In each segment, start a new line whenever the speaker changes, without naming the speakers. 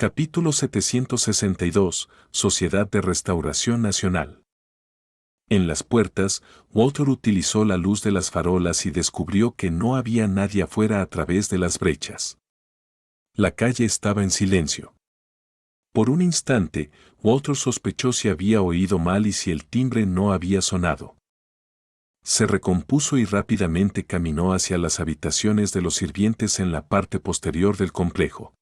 Capítulo 762, Sociedad de Restauración Nacional. En las puertas, Walter utilizó la luz de las farolas y descubrió que no había nadie afuera a través de las brechas. La calle estaba en silencio. Por un instante, Walter sospechó si había oído mal y si el timbre no había sonado. Se recompuso y rápidamente caminó hacia las habitaciones de los sirvientes en la parte posterior del complejo.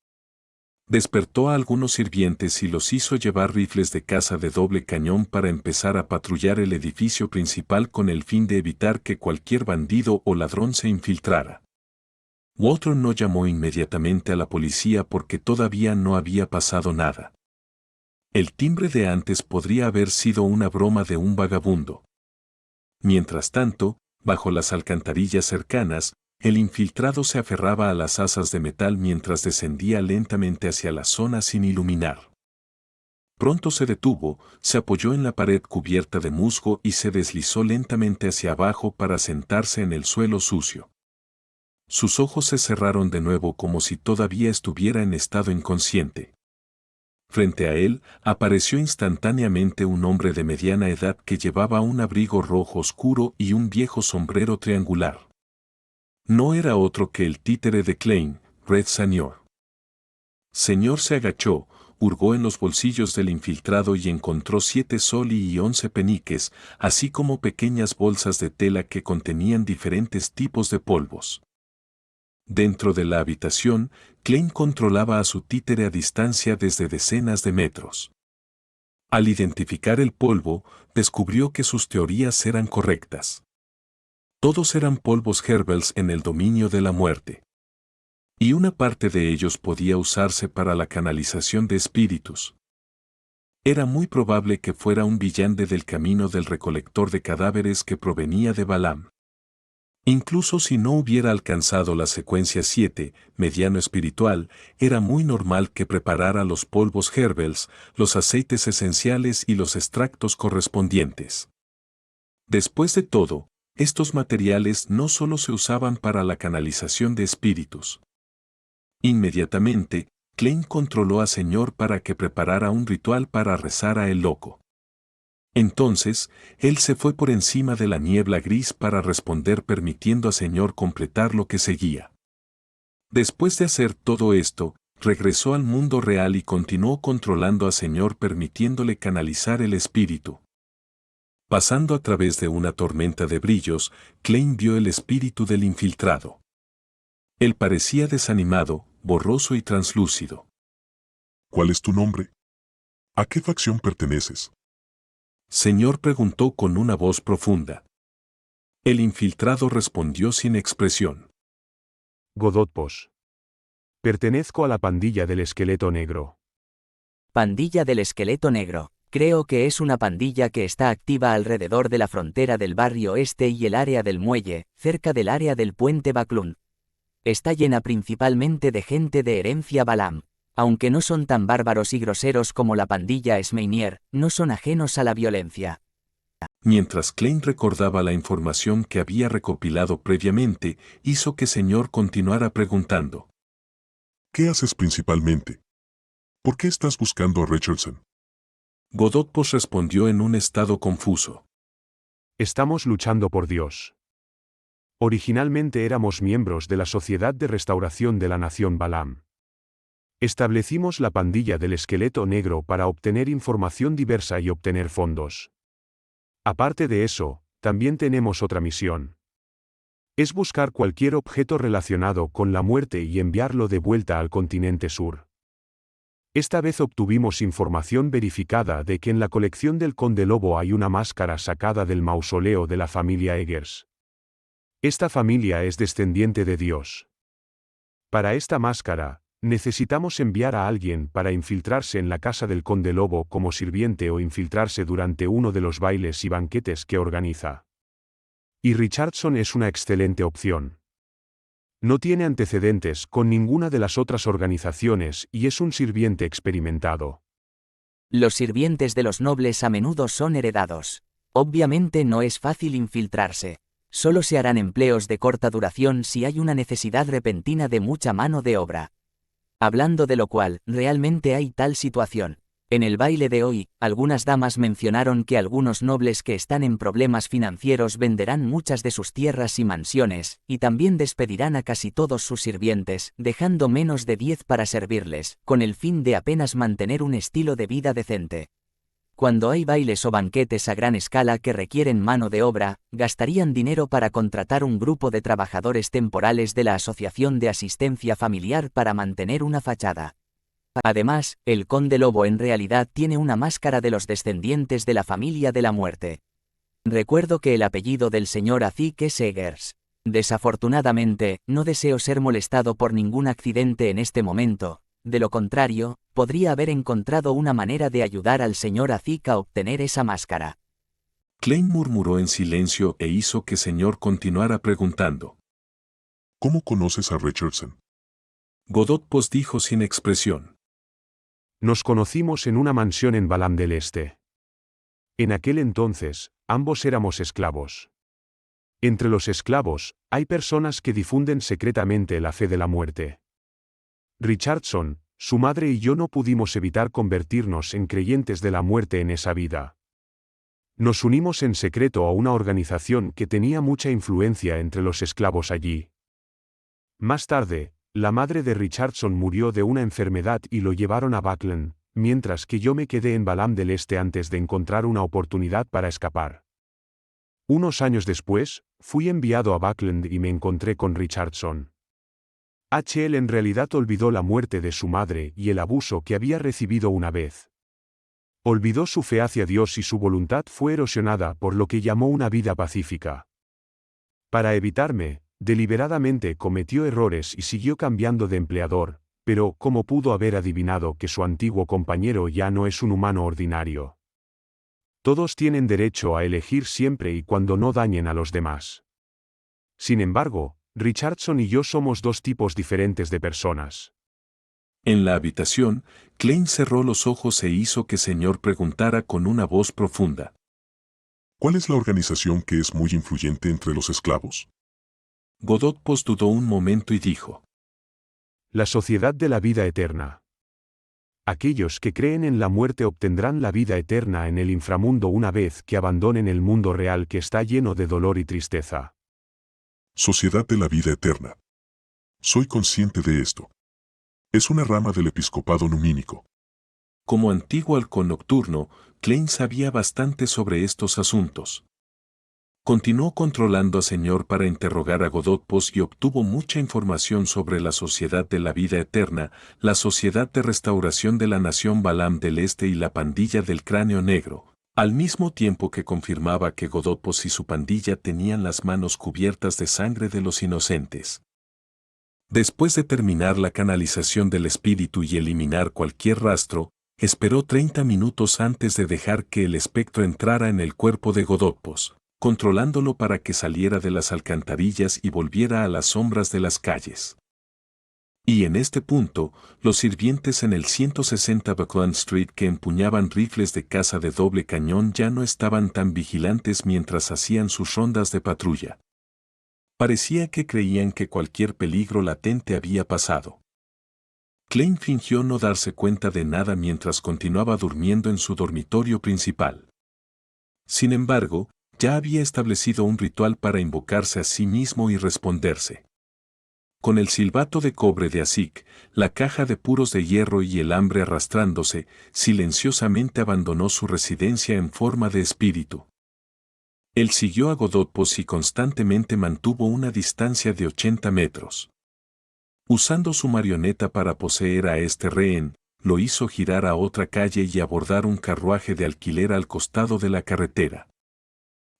Despertó a algunos sirvientes y los hizo llevar rifles de caza de doble cañón para empezar a patrullar el edificio principal con el fin de evitar que cualquier bandido o ladrón se infiltrara. Walter no llamó inmediatamente a la policía porque todavía no había pasado nada. El timbre de antes podría haber sido una broma de un vagabundo. Mientras tanto, bajo las alcantarillas cercanas, el infiltrado se aferraba a las asas de metal mientras descendía lentamente hacia la zona sin iluminar. Pronto se detuvo, se apoyó en la pared cubierta de musgo y se deslizó lentamente hacia abajo para sentarse en el suelo sucio. Sus ojos se cerraron de nuevo como si todavía estuviera en estado inconsciente. Frente a él, apareció instantáneamente un hombre de mediana edad que llevaba un abrigo rojo oscuro y un viejo sombrero triangular. No era otro que el títere de Klein, Red Senior. Señor se agachó, hurgó en los bolsillos del infiltrado y encontró 7 soli y 11 peniques, así como pequeñas bolsas de tela que contenían diferentes tipos de polvos. Dentro de la habitación, Klein controlaba a su títere a distancia desde decenas de metros. Al identificar el polvo, descubrió que sus teorías eran correctas. Todos eran polvos Herbels en el dominio de la muerte. Y una parte de ellos podía usarse para la canalización de espíritus. Era muy probable que fuera un villante del camino del recolector de cadáveres que provenía de Balaam. Incluso si no hubiera alcanzado la secuencia 7, mediano espiritual, era muy normal que preparara los polvos Herbels, los aceites esenciales y los extractos correspondientes. Después de todo, estos materiales no solo se usaban para la canalización de espíritus. Inmediatamente, Klein controló a Señor para que preparara un ritual para rezar a el loco. Entonces, él se fue por encima de la niebla gris para responder permitiendo a Señor completar lo que seguía. Después de hacer todo esto, regresó al mundo real y continuó controlando a Señor permitiéndole canalizar el espíritu. Pasando a través de una tormenta de brillos, Klein vio el espíritu del infiltrado. Él parecía desanimado, borroso y translúcido.
¿Cuál es tu nombre? ¿A qué facción perteneces?
Señor preguntó con una voz profunda. El infiltrado respondió sin expresión.
Godot Posh. Pertenezco a la pandilla del esqueleto negro.
Pandilla del esqueleto negro. Creo que es una pandilla que está activa alrededor de la frontera del barrio este y el área del muelle, cerca del área del puente Baclund. Está llena principalmente de gente de herencia Balaam. Aunque no son tan bárbaros y groseros como la pandilla Smeinier, no son ajenos a la violencia.
Mientras Klein recordaba la información que había recopilado previamente, hizo que Señor continuara preguntando.
¿Qué haces principalmente? ¿Por qué estás buscando a Richardson?
Godot Posh respondió en un estado confuso.
Estamos luchando por Dios. Originalmente éramos miembros de la Sociedad de Restauración de la Nación Balaam. Establecimos la pandilla del esqueleto negro para obtener información diversa y obtener fondos. Aparte de eso, también tenemos otra misión. Es buscar cualquier objeto relacionado con la muerte y enviarlo de vuelta al continente sur. Esta vez obtuvimos información verificada de que en la colección del Conde Lobo hay una máscara sacada del mausoleo de la familia Eggers. Esta familia es descendiente de Dios. Para esta máscara, necesitamos enviar a alguien para infiltrarse en la casa del Conde Lobo como sirviente o infiltrarse durante uno de los bailes y banquetes que organiza. Y Richardson es una excelente opción. No tiene antecedentes con ninguna de las otras organizaciones y es un sirviente experimentado.
Los sirvientes de los nobles a menudo son heredados. Obviamente no es fácil infiltrarse. Solo se harán empleos de corta duración si hay una necesidad repentina de mucha mano de obra. Hablando de lo cual, realmente hay tal situación. En el baile de hoy, algunas damas mencionaron que algunos nobles que están en problemas financieros venderán muchas de sus tierras y mansiones, y también despedirán a casi todos sus sirvientes, dejando menos de 10 para servirles, con el fin de apenas mantener un estilo de vida decente. Cuando hay bailes o banquetes a gran escala que requieren mano de obra, gastarían dinero para contratar un grupo de trabajadores temporales de la Asociación de Asistencia Familiar para mantener una fachada. Además, el conde lobo en realidad tiene una máscara de los descendientes de la familia de la muerte. Recuerdo que el apellido del señor Azik es Eggers. Desafortunadamente, no deseo ser molestado por ningún accidente en este momento. De lo contrario, podría haber encontrado una manera de ayudar al señor Azik a obtener esa máscara.
Klein murmuró en silencio e hizo que señor continuara preguntando.
¿Cómo conoces a Richardson?
Godot dijo sin expresión.
Nos conocimos en una mansión en Balam del Este. En aquel entonces, ambos éramos esclavos. Entre los esclavos, hay personas que difunden secretamente la fe de la muerte. Richardson, su madre y yo no pudimos evitar convertirnos en creyentes de la muerte en esa vida. Nos unimos en secreto a una organización que tenía mucha influencia entre los esclavos allí. Más tarde, la madre de Richardson murió de una enfermedad y lo llevaron a Buckland, mientras que yo me quedé en Balam del Este antes de encontrar una oportunidad para escapar. Unos años después, fui enviado a Buckland y me encontré con Richardson. Él en realidad olvidó la muerte de su madre y el abuso que había recibido una vez. Olvidó su fe hacia Dios y su voluntad fue erosionada por lo que llamó una vida pacífica. Para evitarme, deliberadamente cometió errores y siguió cambiando de empleador, pero ¿cómo pudo haber adivinado que su antiguo compañero ya no es un humano ordinario? Todos tienen derecho a elegir siempre y cuando no dañen a los demás. Sin embargo, Richardson y yo somos dos tipos diferentes de personas.
En la habitación, Klein cerró los ojos e hizo que señor preguntara con una voz profunda.
¿Cuál es la organización que es muy influyente entre los esclavos?
Godot dudó un momento y dijo.
La Sociedad de la Vida Eterna. Aquellos que creen en la muerte obtendrán la vida eterna en el inframundo una vez que abandonen el mundo real que está lleno de dolor y tristeza.
Sociedad de la Vida Eterna. Soy consciente de esto. Es una rama del episcopado numínico.
Como antiguo halcón nocturno, Klein sabía bastante sobre estos asuntos. Continuó controlando a señor para interrogar a Godot y obtuvo mucha información sobre la Sociedad de la Vida Eterna, la Sociedad de Restauración de la Nación Balam del Este y la Pandilla del Cráneo Negro, al mismo tiempo que confirmaba que Godot y su pandilla tenían las manos cubiertas de sangre de los inocentes. Después de terminar la canalización del espíritu y eliminar cualquier rastro, esperó 30 minutos antes de dejar que el espectro entrara en el cuerpo de Godot, controlándolo para que saliera de las alcantarillas y volviera a las sombras de las calles. Y en este punto, los sirvientes en el 160 Buckland Street que empuñaban rifles de caza de doble cañón ya no estaban tan vigilantes mientras hacían sus rondas de patrulla. Parecía que creían que cualquier peligro latente había pasado. Klein fingió no darse cuenta de nada mientras continuaba durmiendo en su dormitorio principal. Sin embargo, ya había establecido un ritual para invocarse a sí mismo y responderse. Con el silbato de cobre de Azik, la caja de puros de hierro y el hambre arrastrándose, silenciosamente abandonó su residencia en forma de espíritu. Él siguió a Godot y constantemente mantuvo una distancia de 80 metros. Usando su marioneta para poseer a este rehén, lo hizo girar a otra calle y abordar un carruaje de alquiler al costado de la carretera.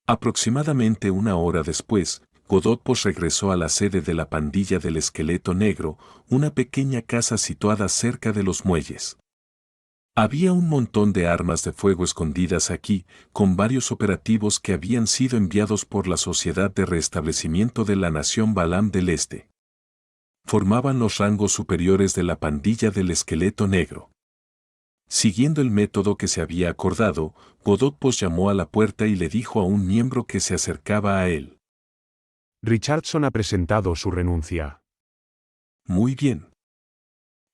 Aproximadamente una hora después, Godot regresó a la sede de la pandilla del Esqueleto Negro, una pequeña casa situada cerca de los muelles. Había un montón de armas de fuego escondidas aquí, con varios operativos que habían sido enviados por la Sociedad de Restablecimiento de la Nación Balam del Este. Formaban los rangos superiores de la pandilla del Esqueleto Negro. Siguiendo el método que se había acordado, Godot llamó a la puerta y le dijo a un miembro que se acercaba a él.
Richardson ha presentado su renuncia.
Muy bien.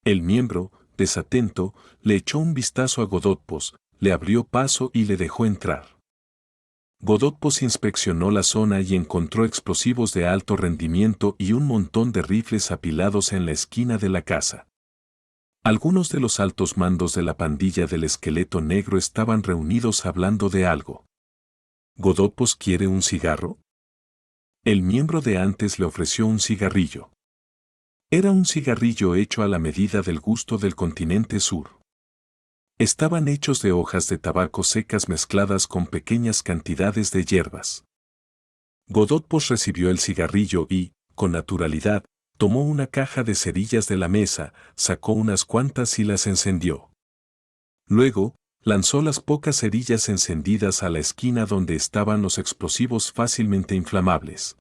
El miembro, desatento, le echó un vistazo a Godotpos, le abrió paso y le dejó entrar. Godotpos inspeccionó la zona y encontró explosivos de alto rendimiento y un montón de rifles apilados en la esquina de la casa. Algunos de los altos mandos de la pandilla del esqueleto negro estaban reunidos hablando de algo. ¿Godotpos quiere un cigarro? El miembro de antes le ofreció un cigarrillo. Era un cigarrillo hecho a la medida del gusto del continente sur. Estaban hechos de hojas de tabaco secas mezcladas con pequeñas cantidades de hierbas. Godotpos recibió el cigarrillo y, con naturalidad, tomó una caja de cerillas de la mesa, sacó unas cuantas y las encendió. Luego, lanzó las pocas cerillas encendidas a la esquina donde estaban los explosivos fácilmente inflamables.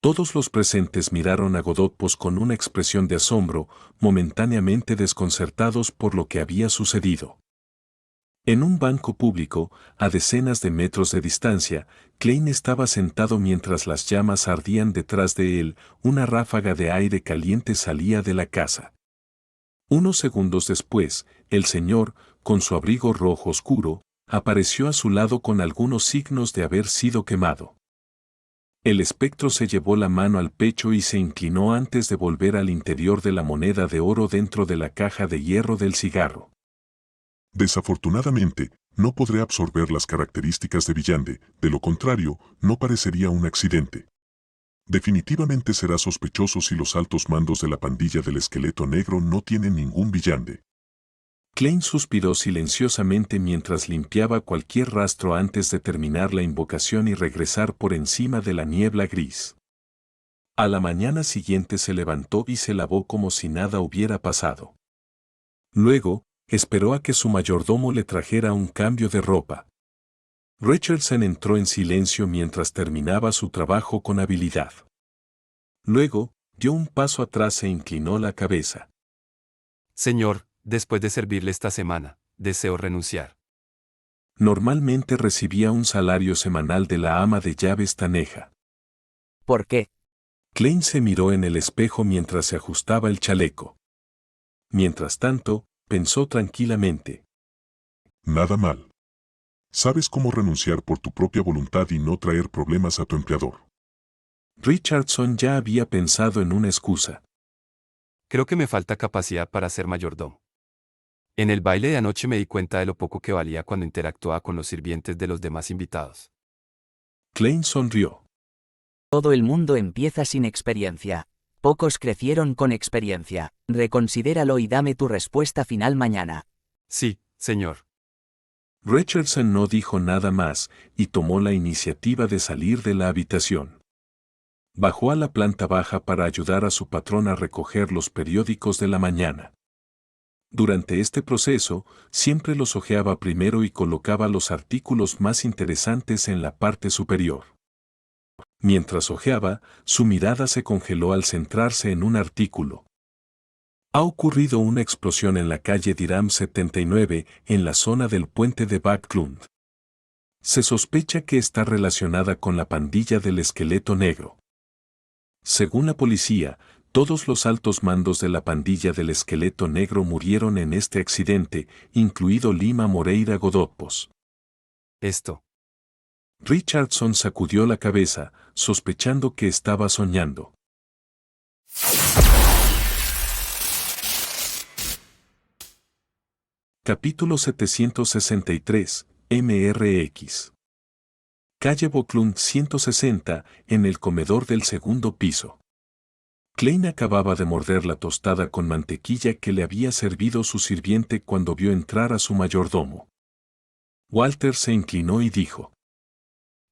Todos los presentes miraron a Godotpos con una expresión de asombro, momentáneamente desconcertados por lo que había sucedido. En un banco público, a decenas de metros de distancia, Klein estaba sentado mientras las llamas ardían detrás de él, una ráfaga de aire caliente salía de la casa. Unos segundos después, el señor, con su abrigo rojo oscuro, apareció a su lado con algunos signos de haber sido quemado. El espectro se llevó la mano al pecho y se inclinó antes de volver al interior de la moneda de oro dentro de la caja de hierro del cigarro.
Desafortunadamente, no podré absorber las características de Villande, de lo contrario, no parecería un accidente. Definitivamente será sospechoso si los altos mandos de la pandilla del esqueleto negro no tienen ningún Villande.
Klein suspiró silenciosamente mientras limpiaba cualquier rastro antes de terminar la invocación y regresar por encima de la niebla gris. A la mañana siguiente se levantó y se lavó como si nada hubiera pasado. Luego, esperó a que su mayordomo le trajera un cambio de ropa. Richardson entró en silencio mientras terminaba su trabajo con habilidad. Luego, dio un paso atrás e inclinó la cabeza.
Señor, después de servirle esta semana, deseo renunciar.
Normalmente recibía un salario semanal de la ama de llaves Taneja.
¿Por qué?
Klein se miró en el espejo mientras se ajustaba el chaleco. Mientras tanto, pensó tranquilamente.
Nada mal. Sabes cómo renunciar por tu propia voluntad y no traer problemas a tu empleador.
Richardson ya había pensado en una excusa.
Creo que me falta capacidad para ser mayordomo. En el baile de anoche me di cuenta de lo poco que valía cuando interactuaba con los sirvientes de los demás invitados.
Klein sonrió.
Todo el mundo empieza sin experiencia. Pocos crecieron con experiencia. Reconsidéralo y dame tu respuesta final mañana.
Sí, señor.
Richardson no dijo nada más y tomó la iniciativa de salir de la habitación. Bajó a la planta baja para ayudar a su patrón a recoger los periódicos de la mañana. Durante este proceso, siempre los hojeaba primero y colocaba los artículos más interesantes en la parte superior. Mientras hojeaba, su mirada se congeló al centrarse en un artículo. Ha ocurrido una explosión en la calle Diram 79, en la zona del puente de Backlund. Se sospecha que está relacionada con la pandilla del esqueleto negro. Según la policía, todos los altos mandos de la pandilla del esqueleto negro murieron en este accidente, incluido Lima Moreira Godotpos.
Esto.
Richardson sacudió la cabeza, sospechando que estaba soñando. Capítulo 763, MRX. Calle Boclund 160, en el comedor del segundo piso. Klein acababa de morder la tostada con mantequilla que le había servido su sirviente cuando vio entrar a su mayordomo. Walter se inclinó y dijo: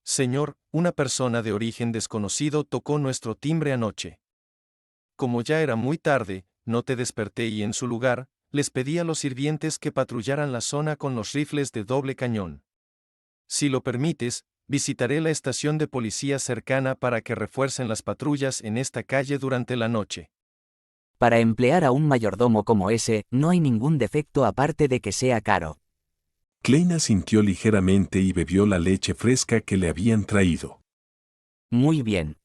Señor, una persona de origen desconocido tocó nuestro timbre anoche. Como ya era muy tarde, no te desperté y en su lugar, les pedí a los sirvientes que patrullaran la zona con los rifles de doble cañón. Si lo permites, visitaré la estación de policía cercana para que refuercen las patrullas en esta calle durante la noche.
Para emplear a un mayordomo como ese, no hay ningún defecto aparte de que sea caro.
Klein asintió ligeramente y bebió la leche fresca que le habían traído.
Muy bien.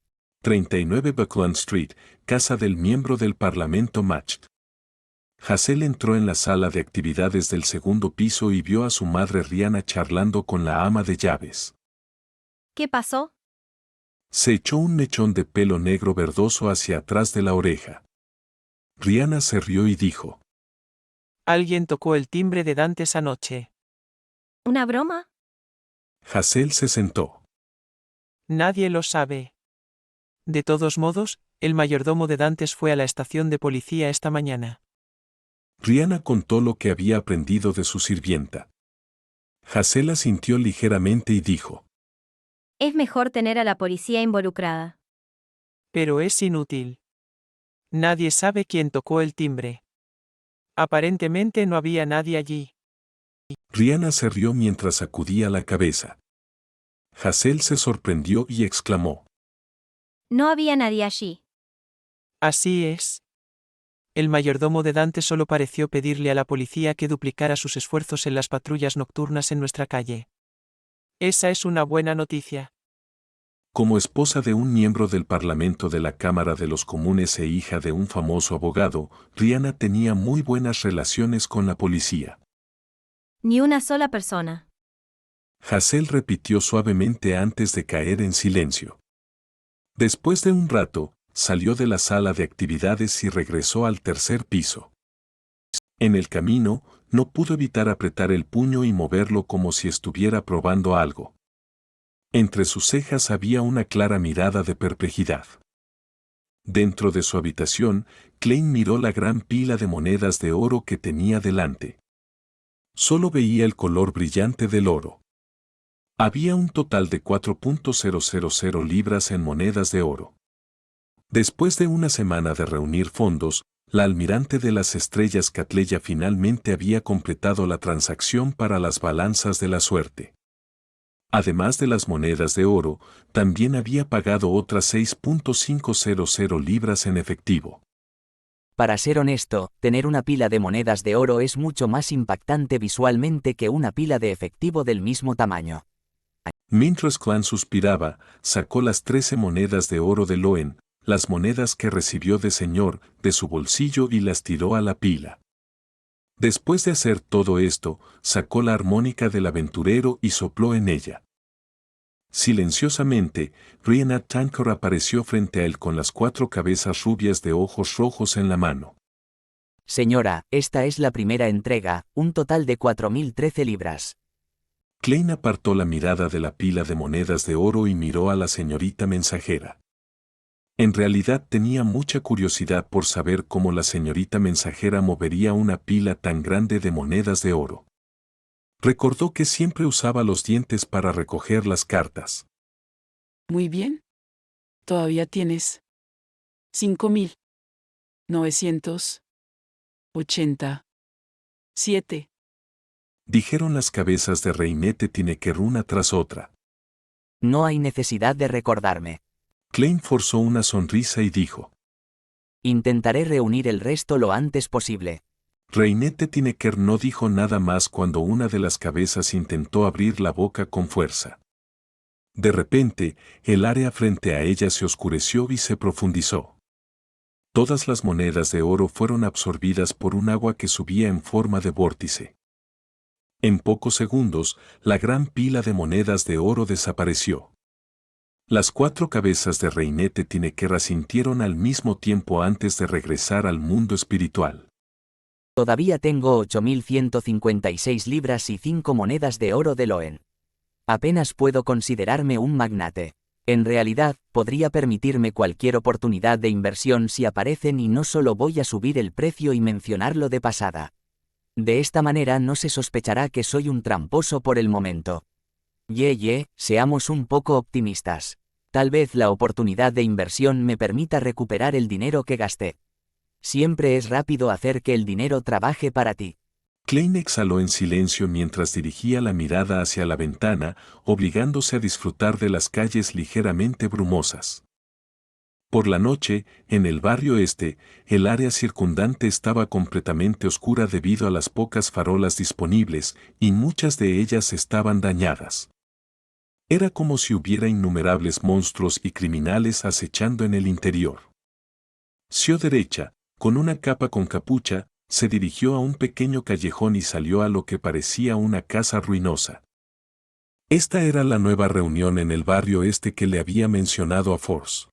39 Buckland Street, casa del miembro del Parlamento Macht. Hazel entró en la sala de actividades del segundo piso y vio a su madre Rihanna charlando con la ama de llaves.
¿Qué pasó?
Se echó un mechón de pelo negro verdoso hacia atrás de la oreja. Rihanna se rió y dijo:
Alguien tocó el timbre de Dantes anoche.
¿Una broma?
Hazel se sentó.
Nadie lo sabe. De todos modos, el mayordomo de Dantes fue a la estación de policía esta mañana.
Rihanna contó lo que había aprendido de su sirvienta. Hazel asintió ligeramente y dijo:
Es mejor tener a la policía involucrada.
Pero es inútil. Nadie sabe quién tocó el timbre. Aparentemente no había nadie allí.
Rihanna se rió mientras sacudía la cabeza. Hazel se sorprendió y exclamó:
No había nadie allí.
Así es. El mayordomo de Dantes solo pareció pedirle a la policía que duplicara sus esfuerzos en las patrullas nocturnas en nuestra calle. Esa es una buena noticia.
Como esposa de un miembro del Parlamento de la Cámara de los Comunes e hija de un famoso abogado, Rihanna tenía muy buenas relaciones con la policía.
Ni una sola persona.
Hazel repitió suavemente antes de caer en silencio. Después de un rato, salió de la sala de actividades y regresó al tercer piso. En el camino, no pudo evitar apretar el puño y moverlo como si estuviera probando algo. Entre sus cejas había una clara mirada de perplejidad. Dentro de su habitación, Klein miró la gran pila de monedas de oro que tenía delante. Solo veía el color brillante del oro. Había un total de 4.000 libras en monedas de oro. Después de una semana de reunir fondos, la almirante de las estrellas Catleya finalmente había completado la transacción para las balanzas de la suerte. Además de las monedas de oro, también había pagado otras 6.500 libras en efectivo.
Para ser honesto, tener una pila de monedas de oro es mucho más impactante visualmente que una pila de efectivo del mismo tamaño.
Mientras Clan suspiraba, sacó las 13 monedas de oro de Loen, las monedas que recibió de señor, de su bolsillo y las tiró a la pila. Después de hacer todo esto, sacó la armónica del aventurero y sopló en ella. Silenciosamente, Rihanna Tankor apareció frente a él con las 4 cabezas rubias de ojos rojos en la mano.
Señora, esta es la primera entrega, un total de 4.013 libras.
Klein apartó la mirada de la pila de monedas de oro y miró a la señorita mensajera. En realidad tenía mucha curiosidad por saber cómo la señorita mensajera movería una pila tan grande de monedas de oro. Recordó que siempre usaba los dientes para recoger las cartas.
Muy bien. Todavía tienes 5.987,
Dijeron las cabezas de Reinete Tineker una tras otra.
No hay necesidad de recordarme.
Klein forzó una sonrisa y dijo:
Intentaré reunir el resto lo antes posible.
Reinete Tineker no dijo nada más cuando una de las cabezas intentó abrir la boca con fuerza. De repente, el área frente a ella se oscureció y se profundizó. Todas las monedas de oro fueron absorbidas por un agua que subía en forma de vórtice. En pocos segundos, la gran pila de monedas de oro desapareció. Las 4 cabezas de Reinete Tineker asintieron al mismo tiempo antes de regresar al mundo espiritual.
Todavía tengo 8.156 libras y 5 monedas de oro de Loen. Apenas puedo considerarme un magnate. En realidad, podría permitirme cualquier oportunidad de inversión si aparecen y no solo voy a subir el precio y mencionarlo de pasada. De esta manera no se sospechará que soy un tramposo por el momento. Seamos un poco optimistas. Tal vez la oportunidad de inversión me permita recuperar el dinero que gasté. Siempre es rápido hacer que el dinero trabaje para ti.
Klein exhaló en silencio mientras dirigía la mirada hacia la ventana, obligándose a disfrutar de las calles ligeramente brumosas. Por la noche, en el barrio este, el área circundante estaba completamente oscura debido a las pocas farolas disponibles, y muchas de ellas estaban dañadas. Era como si hubiera innumerables monstruos y criminales acechando en el interior. Sio derecha, con una capa con capucha, Se dirigió a un pequeño callejón y salió a lo que parecía una casa ruinosa. Esta era la nueva reunión en el barrio este que le había mencionado a Force.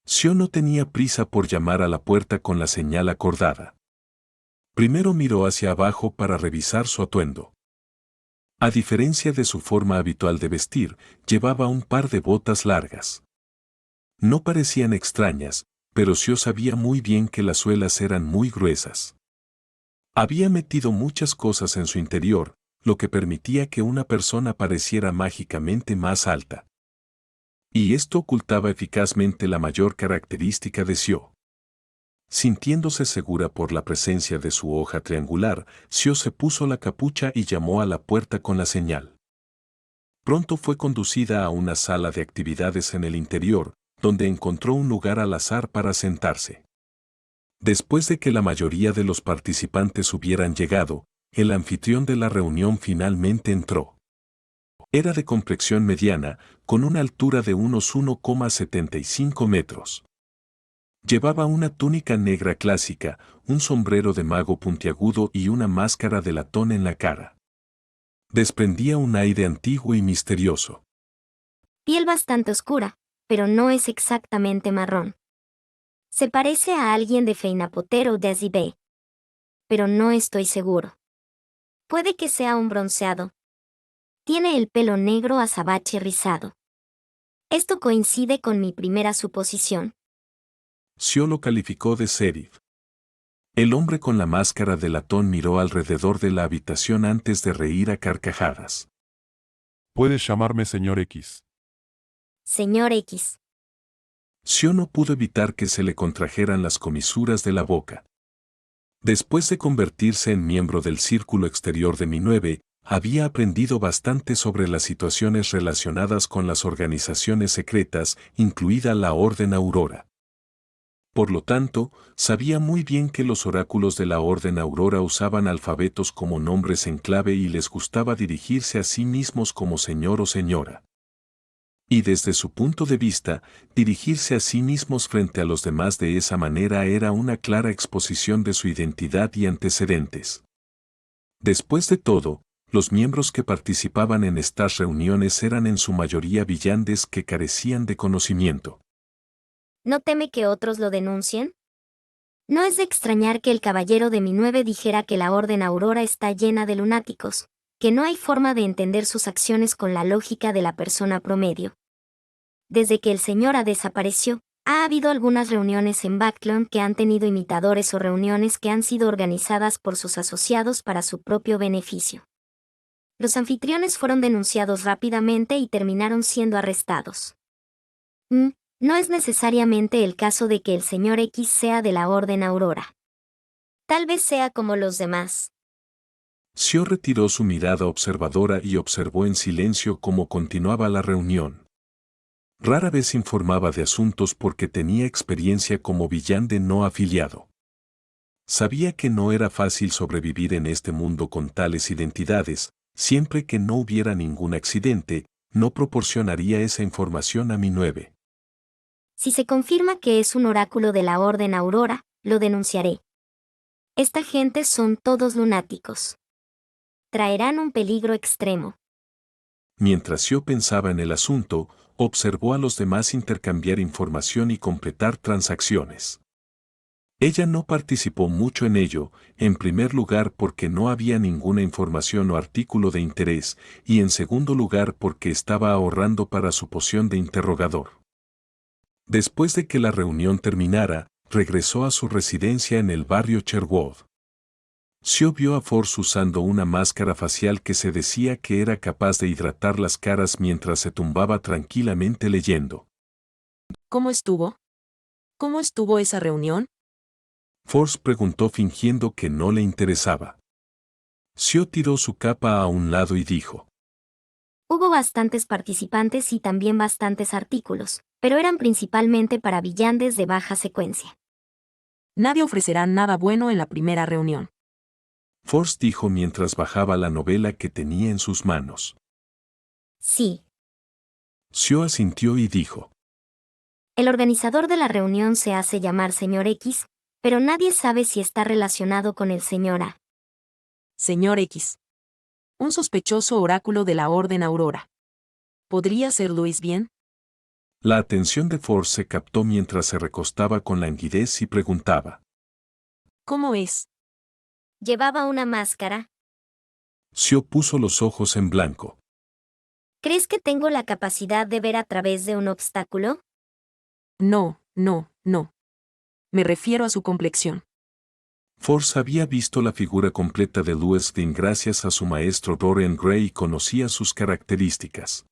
Sio no tenía prisa por llamar a la puerta con la señal acordada. Primero miró hacia abajo para revisar su atuendo. A diferencia de su forma habitual de vestir, llevaba un par de botas largas. No parecían extrañas, pero Sio sabía muy bien que las suelas eran muy gruesas. Había metido muchas cosas en su interior, lo que permitía que una persona pareciera mágicamente más alta. Y esto ocultaba eficazmente la mayor característica de Sio. Sintiéndose segura por la presencia de su hoja triangular, Sio se puso la capucha y llamó a la puerta con la señal. Pronto fue conducida a una sala de actividades en el interior, donde encontró un lugar al azar para sentarse. Después de que la mayoría de los participantes hubieran llegado, el anfitrión de la reunión finalmente entró. Era de complexión mediana, con una altura de unos 1,75 metros. Llevaba una túnica negra clásica, un sombrero de mago puntiagudo y una máscara de latón en la cara. Desprendía un aire antiguo y misterioso.
Piel bastante oscura, pero no es exactamente marrón. Se parece a alguien de Feinapotero o de Azibé, pero no estoy seguro. Puede que sea un bronceado. Tiene el pelo negro azabache rizado. Esto coincide con mi primera suposición.
Sio lo calificó de sheriff. El hombre con la máscara de latón miró alrededor de la habitación antes de reír a carcajadas.
Puedes llamarme señor X.
Señor X.
Sio no pudo evitar que se le contrajeran las comisuras de la boca. Después de convertirse en miembro del círculo exterior de Mi-9, había aprendido bastante sobre las situaciones relacionadas con las organizaciones secretas, incluida la Orden Aurora. Por lo tanto, sabía muy bien que los oráculos de la Orden Aurora usaban alfabetos como nombres en clave y les gustaba dirigirse a sí mismos como señor o señora. Y desde su punto de vista, dirigirse a sí mismos frente a los demás de esa manera era una clara exposición de su identidad y antecedentes. Después de todo, los miembros que participaban en estas reuniones eran en su mayoría villandes que carecían de conocimiento.
¿No teme que otros lo denuncien? No es de extrañar que el caballero de Mi-9 dijera que la Orden Aurora está llena de lunáticos, que no hay forma de entender sus acciones con la lógica de la persona promedio. Desde que el señor desapareció, ha habido algunas reuniones en Backlund que han tenido imitadores o reuniones que han sido organizadas por sus asociados para su propio beneficio. Los anfitriones fueron denunciados rápidamente y terminaron siendo arrestados. No es necesariamente el caso de que el señor X sea de la Orden Aurora. Tal vez sea como los demás.
Sio retiró su mirada observadora y observó en silencio cómo continuaba la reunión. Rara vez informaba de asuntos porque tenía experiencia como villande no afiliado. Sabía que no era fácil sobrevivir en este mundo con tales identidades, siempre que no hubiera ningún accidente, no proporcionaría esa información a Mi-9.
Si se confirma que es un oráculo de la Orden Aurora, lo denunciaré. Esta gente son todos lunáticos. Traerán un peligro extremo.
Mientras Sio pensaba en el asunto, observó a los demás intercambiar información y completar transacciones. Ella no participó mucho en ello, en primer lugar porque no había ninguna información o artículo de interés, y en segundo lugar porque estaba ahorrando para su poción de interrogador. Después de que la reunión terminara, regresó a su residencia en el barrio Sherwood. Sio vio a Force usando una máscara facial que se decía que era capaz de hidratar las caras mientras se tumbaba tranquilamente leyendo.
¿Cómo estuvo? ¿Cómo estuvo esa reunión?
Force preguntó fingiendo que no le interesaba. Sio tiró su capa a un lado y dijo:
Hubo bastantes participantes y también bastantes artículos, pero eran principalmente para villandes de baja secuencia.
Nadie ofrecerá nada bueno en la primera reunión.
Force dijo mientras bajaba la novela que tenía en sus manos.
Sí.
Sio asintió y dijo:
El organizador de la reunión se hace llamar señor X, Pero nadie sabe si está relacionado con el Sr. A.
Señor X. Un sospechoso oráculo de la Orden Aurora. ¿Podría ser Luis bien?
La atención de Force se captó mientras se recostaba con languidez y preguntaba.
¿Cómo es?
Llevaba una máscara.
Sio puso los ojos en blanco.
¿Crees que tengo la capacidad de ver a través de un obstáculo?
No, no, no. Me refiero a su complexión.
Force había visto la figura completa de Louis Dean gracias a su maestro Dorian Gray y conocía sus características.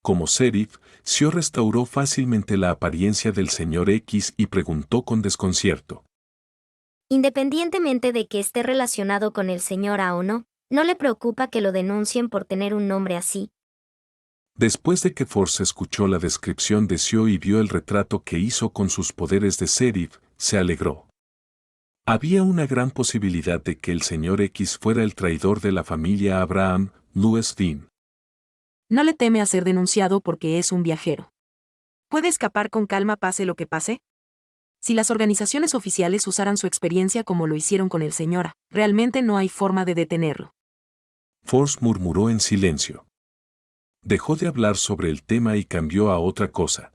Como Serif, Sio restauró fácilmente la apariencia del Sr. X y preguntó con desconcierto.
Independientemente de que esté relacionado con el Sr. A o no, ¿no le preocupa que lo denuncien por tener un nombre así?
Después de que Force escuchó la descripción de Sio y vio el retrato que hizo con sus poderes de Serif, se alegró. Había una gran posibilidad de que el Sr. X fuera el traidor de la familia Abraham, Louis Dean.
No le teme a ser denunciado porque es un viajero. ¿Puede escapar con calma pase lo que pase? Si las organizaciones oficiales usaran su experiencia como lo hicieron con el Sr. A, realmente no hay forma de detenerlo.
Force murmuró en silencio. Dejó de hablar sobre el tema y cambió a otra cosa.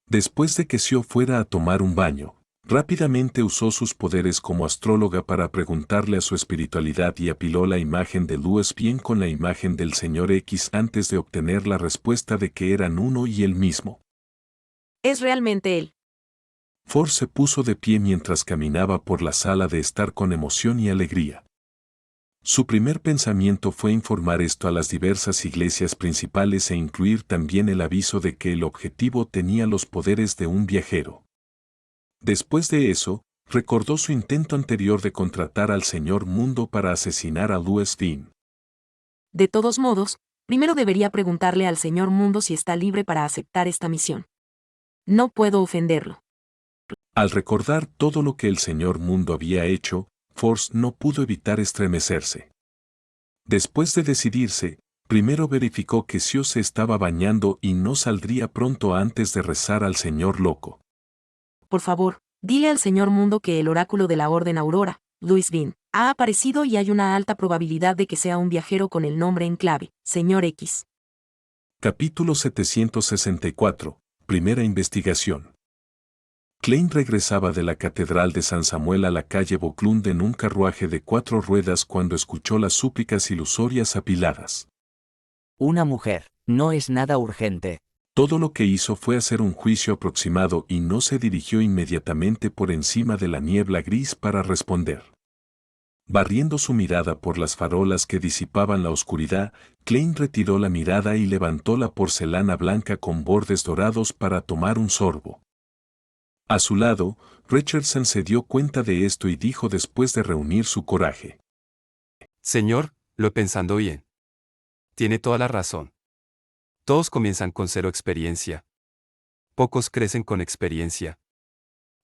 Después de que Sio fuera a tomar un baño, rápidamente usó sus poderes como astróloga para preguntarle a su espiritualidad y apiló la imagen de Louis bien con la imagen del Sr. X antes de obtener la respuesta de que eran uno y el mismo.
Es realmente él.
Force se puso de pie mientras caminaba por la sala de estar con emoción y alegría. Su primer pensamiento fue informar esto a las diversas iglesias principales e incluir también el aviso de que el objetivo tenía los poderes de un viajero. Después de eso, recordó su intento anterior de contratar al Señor Mundo para asesinar a Louis Dean.
De todos modos, primero debería preguntarle al Señor Mundo si está libre para aceptar esta misión. No puedo ofenderlo.
Al recordar todo lo que el Señor Mundo había hecho, Force no pudo evitar estremecerse. Después de decidirse, primero verificó que Sio se estaba bañando y no saldría pronto antes de rezar al Señor Loco.
Por favor, dile al Señor Mundo que el oráculo de la Orden Aurora, Louis Dean, ha aparecido y hay una alta probabilidad de que sea un viajero con el nombre en clave, Sr. X.
Capítulo 764. Primera investigación. Klein regresaba de la Catedral de San Samuel a la calle Vauclund en un carruaje de 4 ruedas cuando escuchó las súplicas ilusorias apiladas.
Una mujer, no es nada urgente.
Todo lo que hizo fue hacer un juicio aproximado y no se dirigió inmediatamente por encima de la niebla gris para responder. Barriendo su mirada por las farolas que disipaban la oscuridad, Klein retiró la mirada y levantó la porcelana blanca con bordes dorados para tomar un sorbo. A su lado, Richardson se dio cuenta de esto y dijo después de reunir su coraje.
Señor, lo he pensado bien. Tiene toda la razón. Todos comienzan con 0 experiencia. Pocos crecen con experiencia.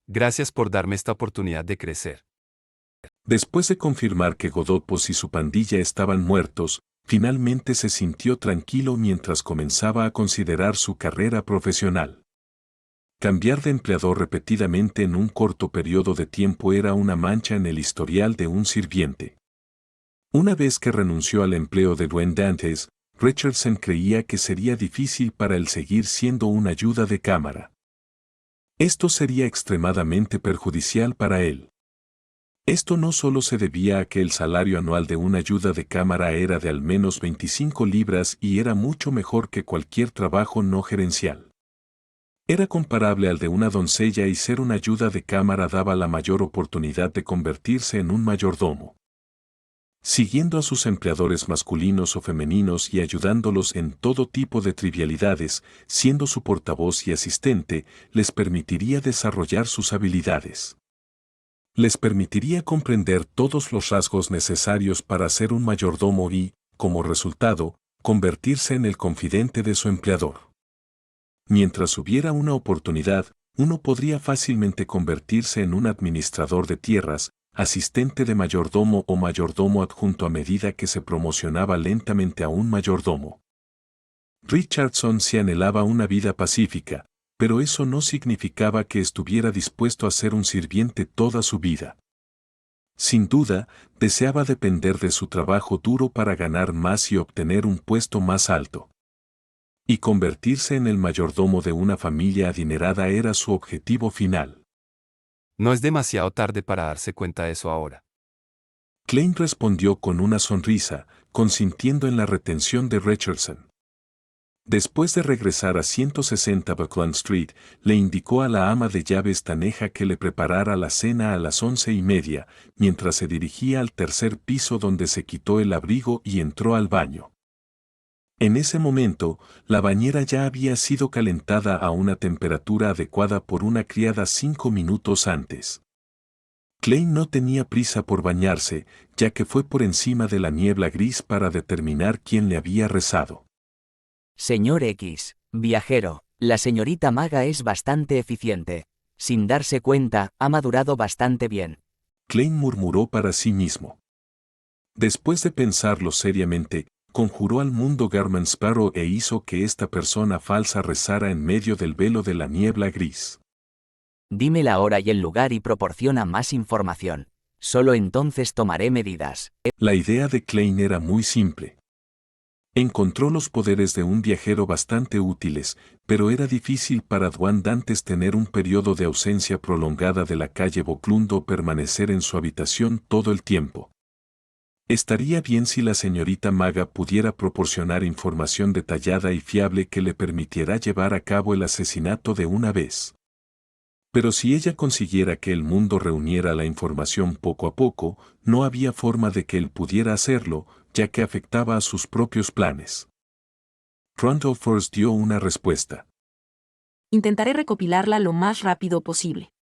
Gracias por darme esta oportunidad de crecer.
Después de confirmar que Godopos y su pandilla estaban muertos, finalmente se sintió tranquilo mientras comenzaba a considerar su carrera profesional. Cambiar de empleador repetidamente en un corto periodo de tiempo era una mancha en el historial de un sirviente. Una vez que renunció al empleo de Dwayne Dantes, Richardson creía que sería difícil para él seguir siendo una ayuda de cámara. Esto sería extremadamente perjudicial para él. Esto no solo se debía a que el salario anual de una ayuda de cámara era de al menos 25 libras y era mucho mejor que cualquier trabajo no gerencial. Era comparable al de una doncella y ser una ayuda de cámara daba la mayor oportunidad de convertirse en un mayordomo. Siguiendo a sus empleadores masculinos o femeninos y ayudándolos en todo tipo de trivialidades, siendo su portavoz y asistente, les permitiría desarrollar sus habilidades. Les permitiría comprender todos los rasgos necesarios para ser un mayordomo y, como resultado, convertirse en el confidente de su empleador. Mientras hubiera una oportunidad, uno podría fácilmente convertirse en un administrador de tierras, asistente de mayordomo o mayordomo adjunto a medida que se promocionaba lentamente a un mayordomo. Richardson se anhelaba una vida pacífica, pero eso no significaba que estuviera dispuesto a ser un sirviente toda su vida. Sin duda, deseaba depender de su trabajo duro para ganar más y obtener un puesto más alto. Y convertirse en el mayordomo de una familia adinerada era su objetivo final.
No es demasiado tarde para darse cuenta de eso ahora.
Klein respondió con una sonrisa, consintiendo en la retención de Richardson. Después de regresar a 160 Buckland Street, le indicó a la ama de llaves Taneja que le preparara la cena a las 11:30, mientras se dirigía al tercer piso donde se quitó el abrigo y entró al baño. En ese momento, la bañera ya había sido calentada a una temperatura adecuada por una criada 5 minutos antes. Klein no tenía prisa por bañarse, ya que fue por encima de la niebla gris para determinar quién le había rezado.
Señor X, viajero, la señorita Maga es bastante eficiente. Sin darse cuenta, ha madurado bastante bien.
Klein murmuró para sí mismo. Después de pensarlo seriamente, conjuró al mundo Garman Sparrow e hizo que esta persona falsa rezara en medio del velo de la niebla gris.
Dime la hora y el lugar y proporciona más información. Solo entonces tomaré medidas.
La idea de Klein era muy simple. Encontró los poderes de un viajero bastante útiles, pero era difícil para Dwan Dantes tener un periodo de ausencia prolongada de la calle Boclund o permanecer en su habitación todo el tiempo. Estaría bien si la señorita Maga pudiera proporcionar información detallada y fiable que le permitiera llevar a cabo el asesinato de una vez. Pero si ella consiguiera que el mundo reuniera la información poco a poco, no había forma de que él pudiera hacerlo, ya que afectaba a sus propios planes. Randall Force dio una respuesta.
Intentaré recopilarla lo más rápido posible.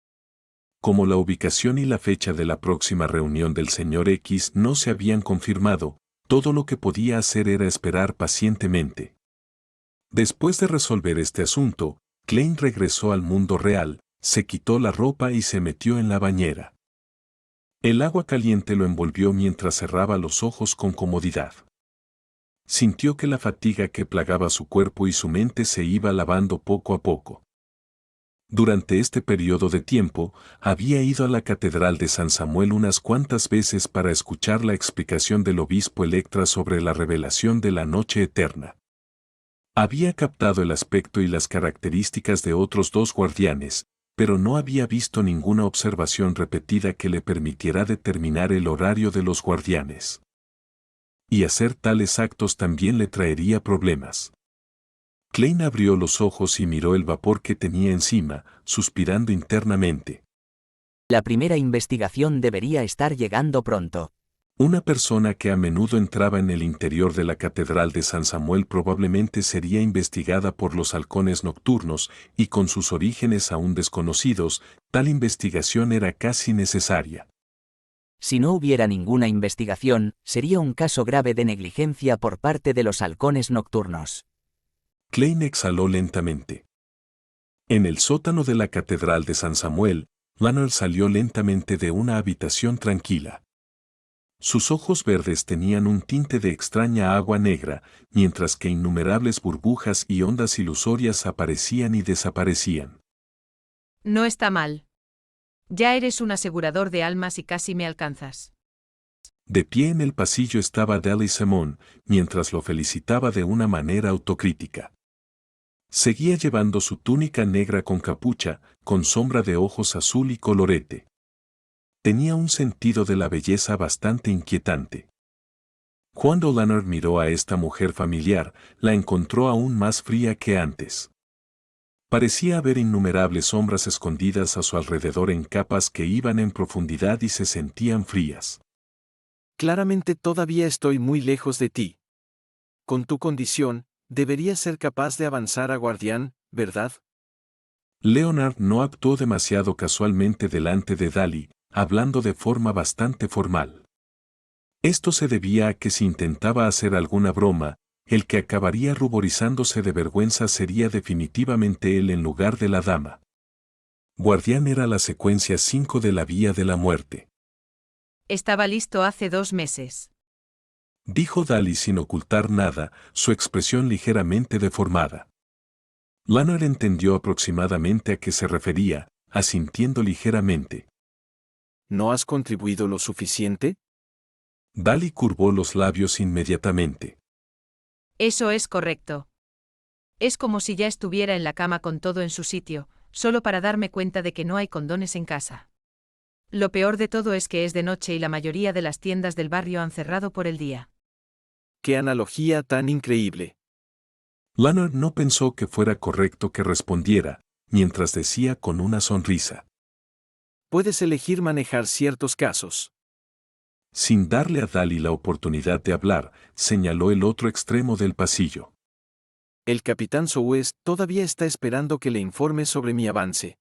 Como la ubicación y la fecha de la próxima reunión del señor X no se habían confirmado, todo lo que podía hacer era esperar pacientemente. Después de resolver este asunto, Klein regresó al mundo real, se quitó la ropa y se metió en la bañera. El agua caliente lo envolvió mientras cerraba los ojos con comodidad. Sintió que la fatiga que plagaba su cuerpo y su mente se iba lavando poco a poco. Durante este periodo de tiempo, había ido a la Catedral de San Samuel unas cuantas veces para escuchar la explicación del obispo Electra sobre la revelación de la noche eterna. Había captado el aspecto y las características de otros dos guardianes, pero no había visto ninguna observación repetida que le permitiera determinar el horario de los guardianes. Y hacer tales actos también le traería problemas. Klein abrió los ojos y miró el vapor que tenía encima, suspirando internamente.
La primera investigación debería estar llegando pronto.
Una persona que a menudo entraba en el interior de la Catedral de San Samuel probablemente sería investigada por los halcones nocturnos, y con sus orígenes aún desconocidos, tal investigación era casi necesaria.
Si no hubiera ninguna investigación, sería un caso grave de negligencia por parte de los halcones nocturnos.
Klein exhaló lentamente. En el sótano de la Catedral de San Samuel, Lanner salió lentamente de una habitación tranquila. Sus ojos verdes tenían un tinte de extraña agua negra, mientras que innumerables burbujas y ondas ilusorias aparecían y desaparecían.
No está mal. Ya eres un asegurador de almas y casi me alcanzas.
De pie en el pasillo estaba Deli Simon, mientras lo felicitaba de una manera autocrítica. Seguía llevando su túnica negra con capucha, con sombra de ojos azul y colorete. Tenía un sentido de la belleza bastante inquietante. Cuando Lanner miró a esta mujer familiar, la encontró aún más fría que antes. Parecía haber innumerables sombras escondidas a su alrededor en capas que iban en profundidad y se sentían frías.
Claramente todavía estoy muy lejos de ti. Con tu condición, deberías ser capaz de avanzar a guardián, ¿verdad?
Leonard no actuó demasiado casualmente delante de Dali, hablando de forma bastante formal. Esto se debía a que si intentaba hacer alguna broma, el que acabaría ruborizándose de vergüenza sería definitivamente él en lugar de la dama. Guardián era la secuencia 5 de la Vía de la Muerte.
Estaba listo hace 2 meses.
Dijo Dali sin ocultar nada, su expresión ligeramente deformada. Lanard entendió aproximadamente a qué se refería, asintiendo ligeramente.
¿No has contribuido lo suficiente?
Dali curvó los labios inmediatamente.
Eso es correcto. Es como si ya estuviera en la cama con todo en su sitio, solo para darme cuenta de que no hay condones en casa. Lo peor de todo es que es de noche y la mayoría de las tiendas del barrio han cerrado por el día.
¡Qué analogía tan increíble!
Lanard no pensó que fuera correcto que respondiera, mientras decía con una sonrisa.
Puedes elegir manejar ciertos casos.
Sin darle a Dali la oportunidad de hablar, señaló el otro extremo del pasillo.
El capitán Souest todavía está esperando que le informe sobre mi avance.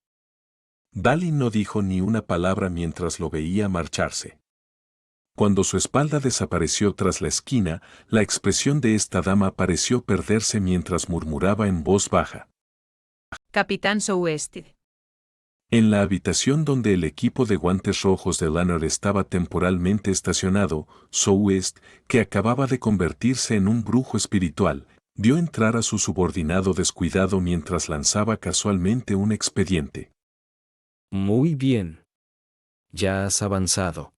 Dali no dijo ni una palabra mientras lo veía marcharse. Cuando su espalda desapareció tras la esquina, la expresión de esta dama pareció perderse mientras murmuraba en voz baja.
Capitán Souest.
En la habitación donde el equipo de guantes rojos de Lanard estaba temporalmente estacionado, Souest, que acababa de convertirse en un brujo espiritual, vio entrar a su subordinado descuidado mientras lanzaba casualmente un expediente.
Muy bien. Ya has avanzado.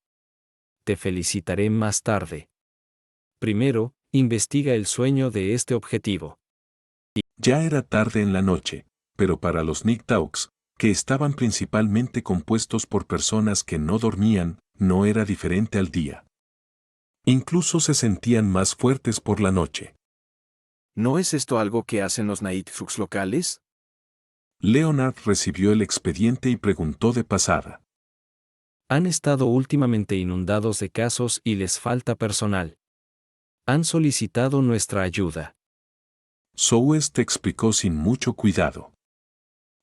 Te felicitaré más tarde. Primero, investiga el sueño de este objetivo.
Ya era tarde en la noche, pero para los Nighthawks, que estaban principalmente compuestos por personas que no dormían, no era diferente al día. Incluso se sentían más fuertes por la noche.
¿No es esto algo que hacen los Nighthawks locales?
Leonard recibió el expediente y preguntó de pasada.
Han estado últimamente inundados de casos y les falta personal. Han solicitado nuestra ayuda.
Souest explicó sin mucho cuidado.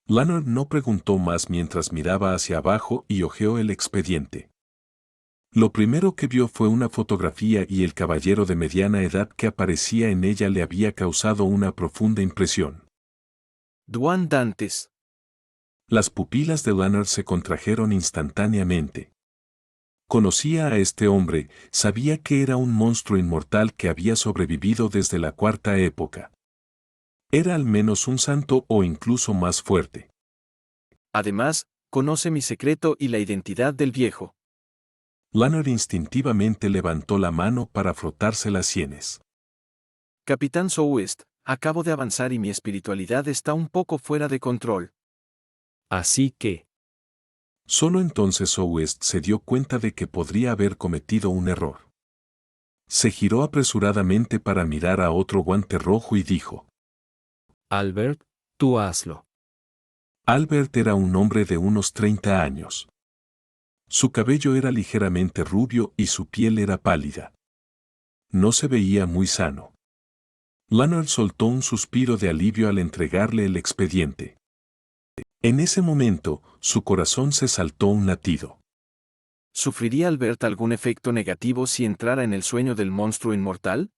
Lanard no preguntó más mientras miraba hacia abajo y hojeó el expediente. Lo primero que vio fue una fotografía y el caballero de mediana edad que aparecía en ella le había causado una profunda impresión.
Dwan Dantes.
Las pupilas de Lanard se contrajeron instantáneamente. Conocía a este hombre, sabía que era un monstruo inmortal que había sobrevivido desde la Cuarta Época. Era al menos un santo o incluso más fuerte.
Además, conoce mi secreto y la identidad del viejo.
Lanard instintivamente levantó la mano para frotarse las sienes.
Capitán Souest, acabo de avanzar y mi espiritualidad está un poco fuera de control.
Así que...
Solo entonces Souest se dio cuenta de que podría haber cometido un error. Se giró apresuradamente para mirar a otro guante rojo y dijo:
Albert, tú hazlo.
Albert era un hombre de unos 30 años. Su cabello era ligeramente rubio y su piel era pálida. No se veía muy sano. Lanard soltó un suspiro de alivio al entregarle el expediente. En ese momento, su corazón se saltó un latido.
¿Sufriría Albert algún efecto negativo si entrara en el sueño del monstruo inmortal?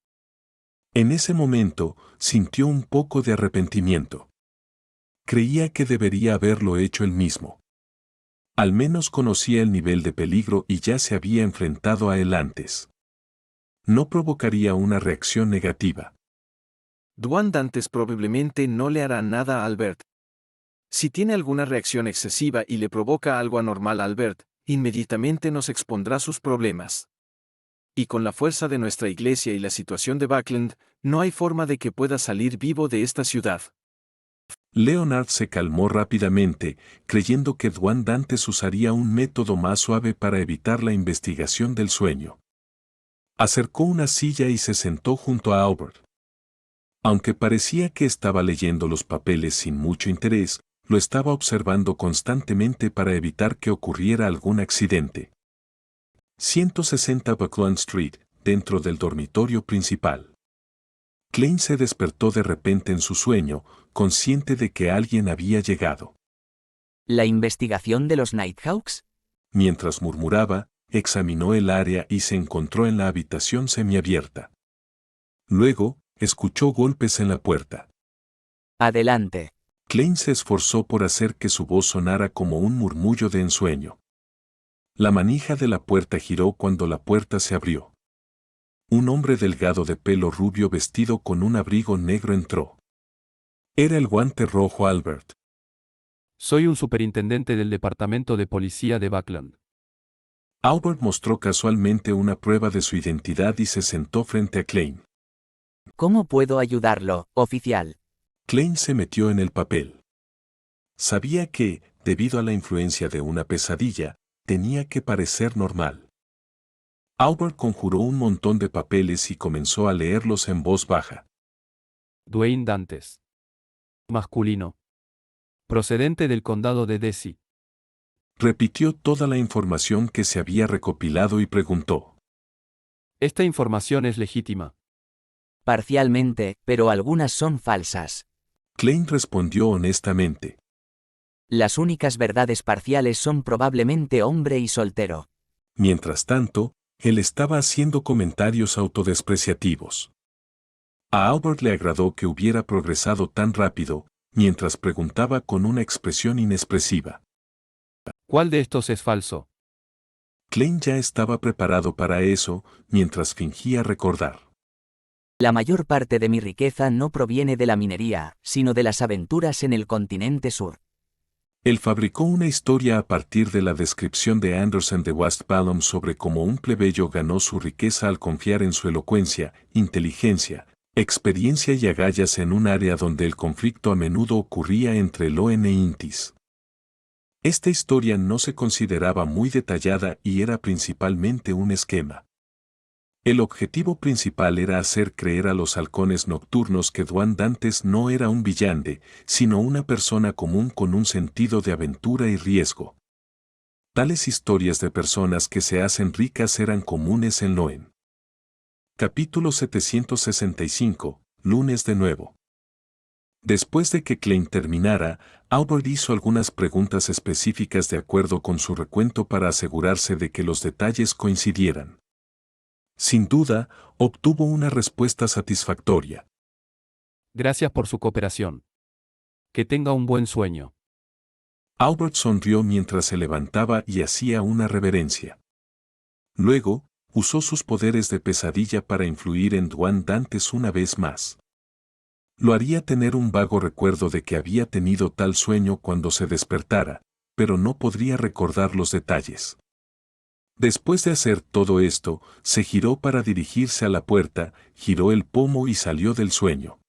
En ese momento, sintió un poco de arrepentimiento. Creía que debería haberlo hecho él mismo. Al menos conocía el nivel de peligro y ya se había enfrentado a él antes. No provocaría una reacción negativa.
Dwan Dantes probablemente no le hará nada a Albert. Si tiene alguna reacción excesiva y le provoca algo anormal a Albert, inmediatamente nos expondrá sus problemas. Y con la fuerza de nuestra iglesia y la situación de Buckland, no hay forma de que pueda salir vivo de esta ciudad.
Leonard se calmó rápidamente, creyendo que Dwan Dantes usaría un método más suave para evitar la investigación del sueño. Acercó una silla y se sentó junto a Albert. Aunque parecía que estaba leyendo los papeles sin mucho interés, lo estaba observando constantemente para evitar que ocurriera algún accidente. 160 Buckland Street, dentro del dormitorio principal. Klein se despertó de repente en su sueño, consciente de que alguien había llegado.
¿La investigación de los Nighthawks?
Mientras murmuraba, examinó el área y se encontró en la habitación semiabierta. Luego, escuchó golpes en la puerta.
Adelante.
Klein se esforzó por hacer que su voz sonara como un murmullo de ensueño. La manija de la puerta giró cuando la puerta se abrió. Un hombre delgado de pelo rubio vestido con un abrigo negro entró. Era el guante rojo Albert.
Soy un superintendente del departamento de policía de Buckland.
Albert mostró casualmente una prueba de su identidad y se sentó frente a Klein.
¿Cómo puedo ayudarlo, oficial?
Klein se metió en el papel. Sabía que, debido a la influencia de una pesadilla, tenía que parecer normal. Albert conjuró un montón de papeles y comenzó a leerlos en voz baja.
Dwayne Dantes. Masculino. Procedente del condado de Desi.
Repitió toda la información que se había recopilado y preguntó.
Esta información es legítima.
Parcialmente, pero algunas son falsas.
Klein respondió honestamente.
Las únicas verdades parciales son probablemente hombre y soltero.
Mientras tanto, él estaba haciendo comentarios autodespreciativos. A Albert le agradó que hubiera progresado tan rápido, mientras preguntaba con una expresión inexpresiva.
¿Cuál de estos es falso?
Klein ya estaba preparado para eso, mientras fingía recordar.
La mayor parte de mi riqueza no proviene de la minería, sino de las aventuras en el continente sur.
Él fabricó una historia a partir de la descripción de Anderson de Westballum sobre cómo un plebeyo ganó su riqueza al confiar en su elocuencia, inteligencia, experiencia y agallas en un área donde el conflicto a menudo ocurría entre Loen e Intis. Esta historia no se consideraba muy detallada y era principalmente un esquema. El objetivo principal era hacer creer a los halcones nocturnos que Dwayne Dantes no era un villante, sino una persona común con un sentido de aventura y riesgo. Tales historias de personas que se hacen ricas eran comunes en Loen. Capítulo 765, lunes de nuevo. Después de que Klein terminara, Albert hizo algunas preguntas específicas de acuerdo con su recuento para asegurarse de que los detalles coincidieran. Sin duda, obtuvo una respuesta satisfactoria.
Gracias por su cooperación. Que tenga un buen sueño.
Albert sonrió mientras se levantaba y hacía una reverencia. Luego, usó sus poderes de pesadilla para influir en Dwayne Dantes una vez más. Lo haría tener un vago recuerdo de que había tenido tal sueño cuando se despertara, pero no podría recordar los detalles. Después de hacer todo esto, se giró para dirigirse a la puerta, giró el pomo y salió del sueño.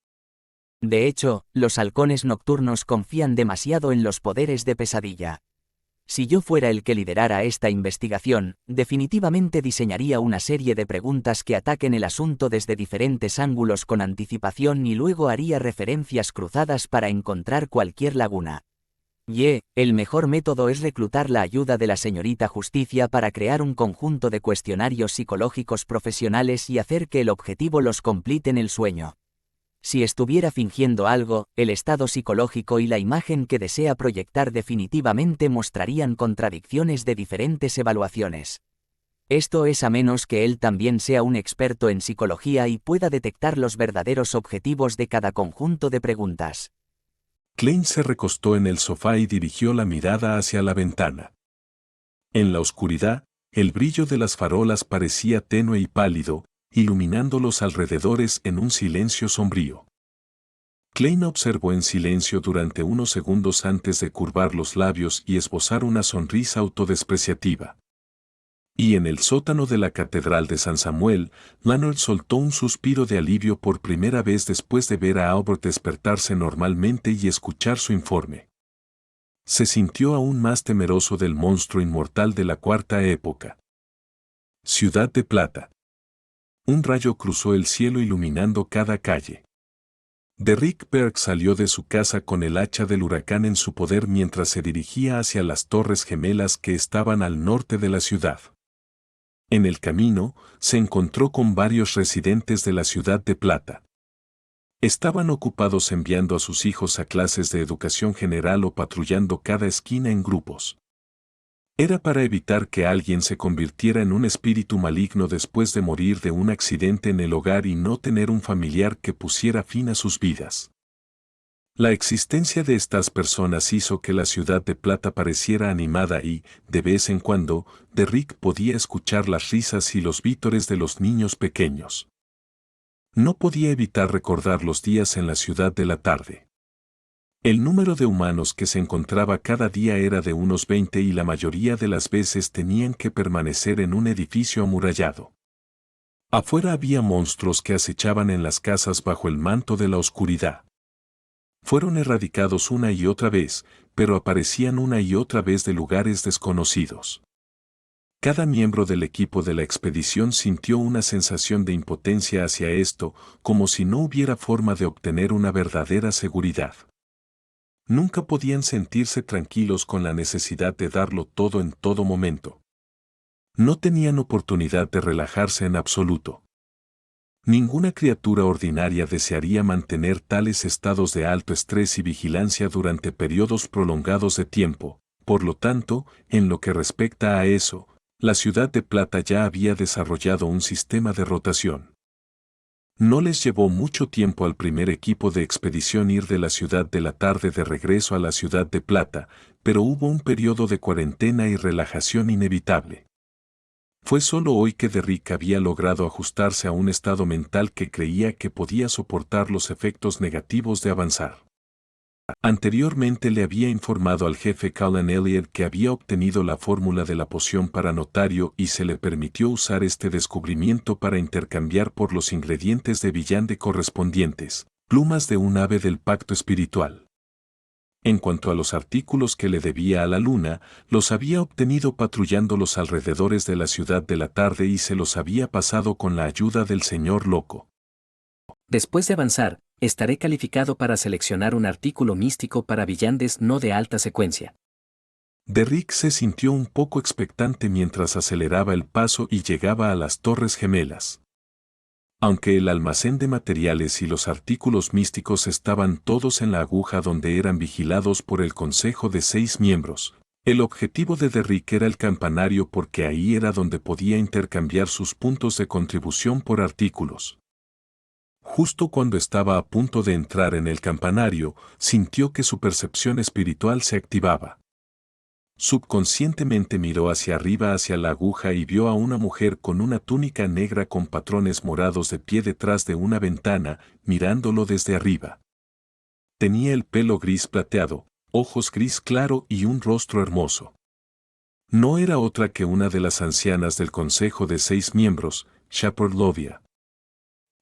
De hecho, los halcones nocturnos confían demasiado en los poderes de pesadilla. Si yo fuera el que liderara esta investigación, definitivamente diseñaría una serie de preguntas que ataquen el asunto desde diferentes ángulos con anticipación y luego haría referencias cruzadas para encontrar cualquier laguna. El mejor método es reclutar la ayuda de la señorita Justicia para crear un conjunto de cuestionarios psicológicos profesionales y hacer que el objetivo los complete en el sueño. Si estuviera fingiendo algo, el estado psicológico y la imagen que desea proyectar definitivamente mostrarían contradicciones de diferentes evaluaciones. Esto es a menos que él también sea un experto en psicología y pueda detectar los verdaderos objetivos de cada conjunto de preguntas.
Klein se recostó en el sofá y dirigió la mirada hacia la ventana. En la oscuridad, el brillo de las farolas parecía tenue y pálido, iluminando los alrededores en un silencio sombrío. Klein observó en silencio durante unos segundos antes de curvar los labios y esbozar una sonrisa autodespreciativa. Y en el sótano de la Catedral de San Samuel, Leonard soltó un suspiro de alivio por primera vez después de ver a Albert despertarse normalmente y escuchar su informe. Se sintió aún más temeroso del monstruo inmortal de la Cuarta Época. Ciudad de Plata. Un rayo cruzó el cielo iluminando cada calle. Derrick Berg salió de su casa con el hacha del huracán en su poder mientras se dirigía hacia las Torres Gemelas que estaban al norte de la ciudad. En el camino, se encontró con varios residentes de la Ciudad de Plata. Estaban ocupados enviando a sus hijos a clases de educación general o patrullando cada esquina en grupos. Era para evitar que alguien se convirtiera en un espíritu maligno después de morir de un accidente en el hogar y no tener un familiar que pusiera fin a sus vidas. La existencia de estas personas hizo que la Ciudad de Plata pareciera animada y, de vez en cuando, Derrick podía escuchar las risas y los vítores de los niños pequeños. No podía evitar recordar los días en la ciudad de la tarde. El número de humanos que se encontraba cada día era de unos 20 y la mayoría de las veces tenían que permanecer en un edificio amurallado. Afuera había monstruos que acechaban en las casas bajo el manto de la oscuridad. Fueron erradicados una y otra vez, pero aparecían una y otra vez de lugares desconocidos. Cada miembro del equipo de la expedición sintió una sensación de impotencia hacia esto, como si no hubiera forma de obtener una verdadera seguridad. Nunca podían sentirse tranquilos con la necesidad de darlo todo en todo momento. No tenían oportunidad de relajarse en absoluto. Ninguna criatura ordinaria desearía mantener tales estados de alto estrés y vigilancia durante periodos prolongados de tiempo. Por lo tanto, en lo que respecta a eso, la Ciudad de Plata ya había desarrollado un sistema de rotación. No les llevó mucho tiempo al primer equipo de expedición ir de la Ciudad de la Tarde de regreso a la Ciudad de Plata, pero hubo un periodo de cuarentena y relajación inevitable. Fue solo hoy que Derrick había logrado ajustarse a un estado mental que creía que podía soportar los efectos negativos de avanzar. Anteriormente le había informado al jefe Callan Elliott que había obtenido la fórmula de la poción para notario y se le permitió usar este descubrimiento para intercambiar por los ingredientes de Villande correspondientes, plumas de un ave del pacto espiritual. En cuanto a los artículos que le debía a la luna, los había obtenido patrullando los alrededores de la Ciudad de la Tarde y se los había pasado con la ayuda del señor loco.
Después de avanzar, estaré calificado para seleccionar un artículo místico para villandes no de alta secuencia.
Derrick se sintió un poco expectante mientras aceleraba el paso y llegaba a las Torres Gemelas. Aunque el almacén de materiales y los artículos místicos estaban todos en la aguja donde eran vigilados por el Consejo de 6 miembros, el objetivo de Derrick era el campanario porque ahí era donde podía intercambiar sus puntos de contribución por artículos. Justo cuando estaba a punto de entrar en el campanario, sintió que su percepción espiritual se activaba. Subconscientemente miró hacia arriba hacia la aguja y vio a una mujer con una túnica negra con patrones morados de pie detrás de una ventana, mirándolo desde arriba. Tenía el pelo gris plateado, ojos gris claro y un rostro hermoso. No era otra que una de las ancianas del Consejo de 6 miembros, Shepherd Lovia.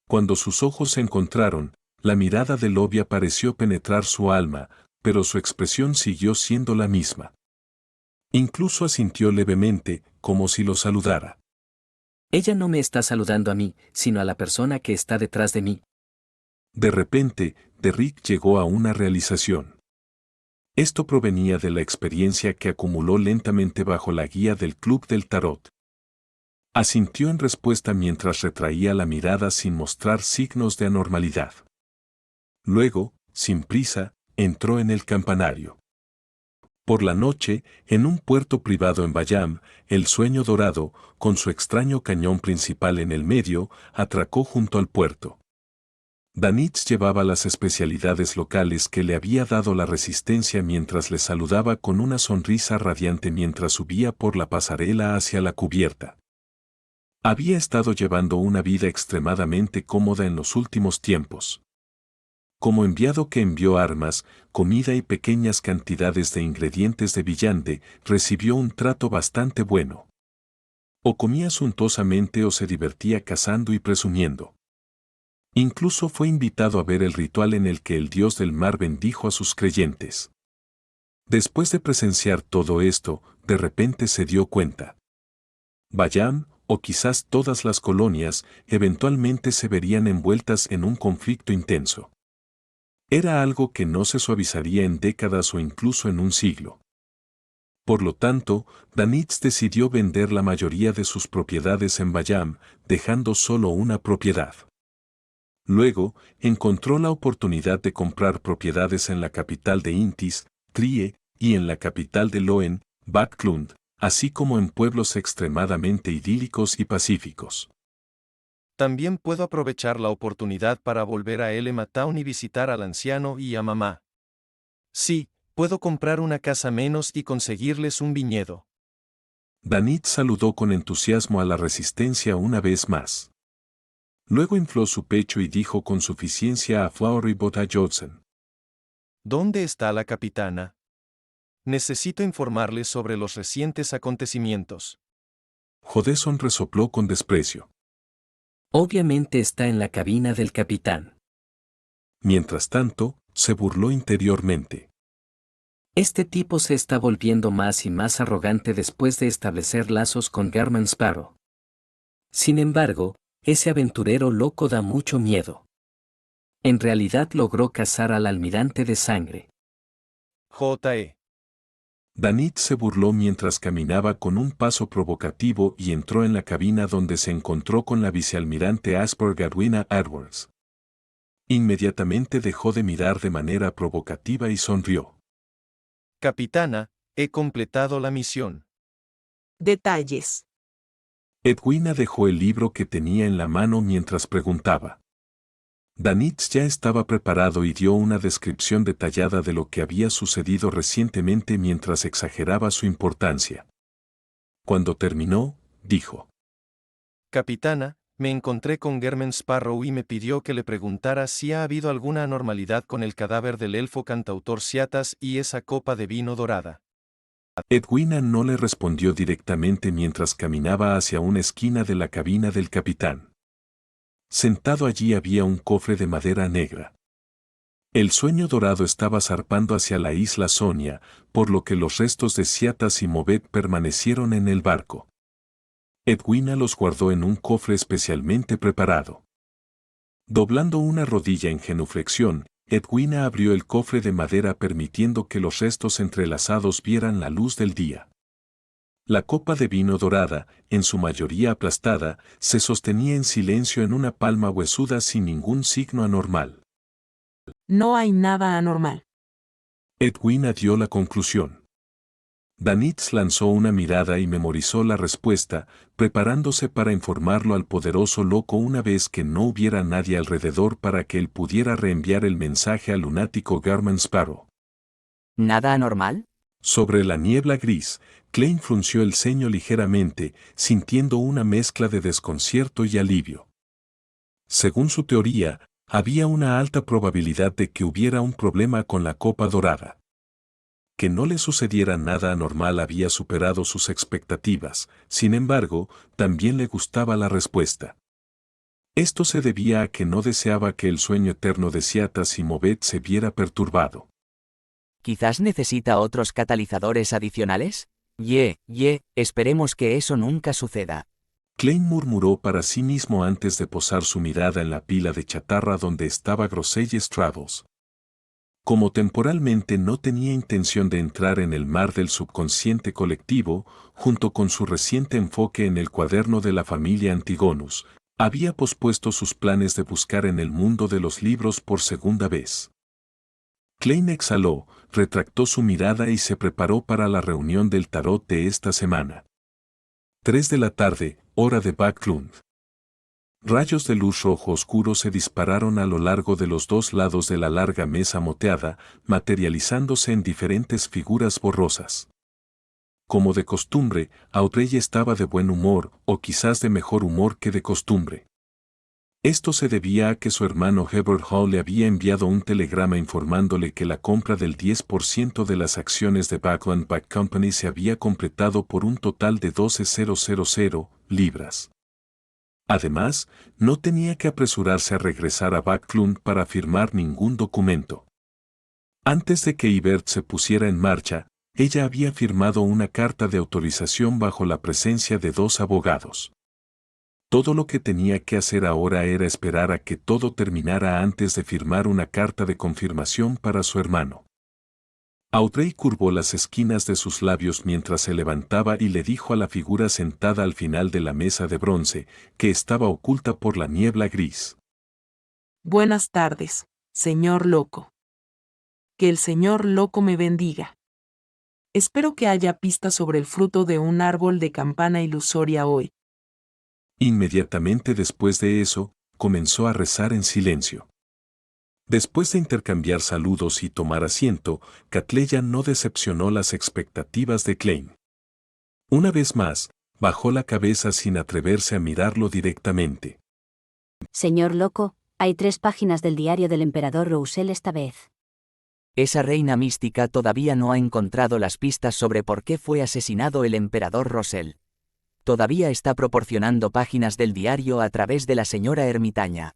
Cuando sus ojos se encontraron, la mirada de Lovia pareció penetrar su alma, pero su expresión siguió siendo la misma. Incluso asintió levemente, como si lo saludara.
Ella no me está saludando a mí, sino a la persona que está detrás de mí.
De repente, Derrick llegó a una realización. Esto provenía de la experiencia que acumuló lentamente bajo la guía del Club del Tarot. Asintió en respuesta mientras retraía la mirada sin mostrar signos de anormalidad. Luego, sin prisa, entró en el campanario. Por la noche, en un puerto privado en Bayam, el Sueño Dorado, con su extraño cañón principal en el medio, atracó junto al puerto. Danitz llevaba las especialidades locales que le había dado la Resistencia mientras le saludaba con una sonrisa radiante mientras subía por la pasarela hacia la cubierta. Había estado llevando una vida extremadamente cómoda en los últimos tiempos. Como enviado que envió armas, comida y pequeñas cantidades de ingredientes de Villande, recibió un trato bastante bueno. O comía suntuosamente o se divertía cazando y presumiendo. Incluso fue invitado a ver el ritual en el que el dios del mar bendijo a sus creyentes. Después de presenciar todo esto, de repente se dio cuenta. Bayam, o quizás todas las colonias, eventualmente se verían envueltas en un conflicto intenso. Era algo que no se suavizaría en décadas o incluso en un siglo. Por lo tanto, Danitz decidió vender la mayoría de sus propiedades en Bayam, dejando solo una propiedad. Luego, encontró la oportunidad de comprar propiedades en la capital de Intis, Trie, y en la capital de Loen, Backlund, así como en pueblos extremadamente idílicos y pacíficos.
También puedo aprovechar la oportunidad para volver a Elema Town y visitar al anciano y a mamá. Sí, puedo comprar una casa menos y conseguirles un viñedo.
Danitz saludó con entusiasmo a la Resistencia una vez más. Luego infló su pecho y dijo con suficiencia a Flowery Bota Johnson.
¿Dónde está la capitana? Necesito informarle sobre los recientes acontecimientos.
Jodeson resopló con desprecio.
Obviamente está en la cabina del capitán.
Mientras tanto, se burló interiormente.
Este tipo se está volviendo más y más arrogante después de establecer lazos con Garman Sparrow. Sin embargo, ese aventurero loco da mucho miedo. En realidad logró cazar al almirante de sangre.
J.E.
Danit se burló mientras caminaba con un paso provocativo y entró en la cabina donde se encontró con la vicealmirante Asper Edwina Edwards. Inmediatamente dejó de mirar de manera provocativa y sonrió.
Capitana, he completado la misión.
Detalles.
Edwina dejó el libro que tenía en la mano mientras preguntaba. Danitz ya estaba preparado y dio una descripción detallada de lo que había sucedido recientemente mientras exageraba su importancia. Cuando terminó, dijo:
Capitana, me encontré con Garman Sparrow y me pidió que le preguntara si ha habido alguna anormalidad con el cadáver del elfo cantautor Ciatas y esa copa de vino dorada.
Edwina no le respondió directamente mientras caminaba hacia una esquina de la cabina del capitán. Sentado allí había un cofre de madera negra. El sueño dorado estaba zarpando hacia la isla Sonia, por lo que los restos de Ciatas y Movet permanecieron en el barco. Edwina los guardó en un cofre especialmente preparado. Doblando una rodilla en genuflexión, Edwina abrió el cofre de madera permitiendo que los restos entrelazados vieran la luz del día. La copa de vino dorada, en su mayoría aplastada, se sostenía en silencio en una palma huesuda sin ningún signo anormal.
No hay nada anormal.
Edwina dio la conclusión. Danitz lanzó una mirada y memorizó la respuesta, preparándose para informarlo al poderoso loco una vez que no hubiera nadie alrededor para que él pudiera reenviar el mensaje al lunático Garman Sparrow.
¿Nada anormal?
Sobre la niebla gris, Klein frunció el ceño ligeramente, sintiendo una mezcla de desconcierto y alivio. Según su teoría, había una alta probabilidad de que hubiera un problema con la copa dorada. Que no le sucediera nada anormal había superado sus expectativas, sin embargo, también le gustaba la respuesta. Esto se debía a que no deseaba que el sueño eterno de Ciatas y Movet se viera perturbado.
¿Quizás necesita otros catalizadores adicionales? Esperemos que eso nunca suceda.
Klein murmuró para sí mismo antes de posar su mirada en la pila de chatarra donde estaba Groselles Travels. Como temporalmente no tenía intención de entrar en el mar del subconsciente colectivo, junto con su reciente enfoque en el cuaderno de la familia Antigonus, había pospuesto sus planes de buscar en el mundo de los libros por segunda vez. Klein exhaló, retractó su mirada y se preparó para la reunión del tarot de esta semana. 3 de la tarde, hora de Backlund. Rayos de luz rojo oscuro se dispararon a lo largo de los dos lados de la larga mesa moteada, materializándose en diferentes figuras borrosas. Como de costumbre, Audrey estaba de buen humor, o quizás de mejor humor que de costumbre. Esto se debía a que su hermano Herbert Hall le había enviado un telegrama informándole que la compra del 10% de las acciones de Backland Back Company se había completado por un total de 12,000 libras. Además, no tenía que apresurarse a regresar a Backlund para firmar ningún documento. Antes de que Ibert se pusiera en marcha, ella había firmado una carta de autorización bajo la presencia de 2 abogados. Todo lo que tenía que hacer ahora era esperar a que todo terminara antes de firmar una carta de confirmación para su hermano. Audrey curvó las esquinas de sus labios mientras se levantaba y le dijo a la figura sentada al final de la mesa de bronce, que estaba oculta por la niebla gris.
Buenas tardes, señor loco. Que el señor loco me bendiga. Espero que haya pistas sobre el fruto de un árbol de campana ilusoria hoy.
Inmediatamente después de eso, comenzó a rezar en silencio. Después de intercambiar saludos y tomar asiento, Catleya no decepcionó las expectativas de Klein. Una vez más, bajó la cabeza sin atreverse a mirarlo directamente.
Señor loco, hay 3 páginas del diario del emperador Roussel esta vez.
Esa reina mística todavía no ha encontrado las pistas sobre por qué fue asesinado el emperador Rosell. Todavía está proporcionando páginas del diario a través de la señora ermitaña.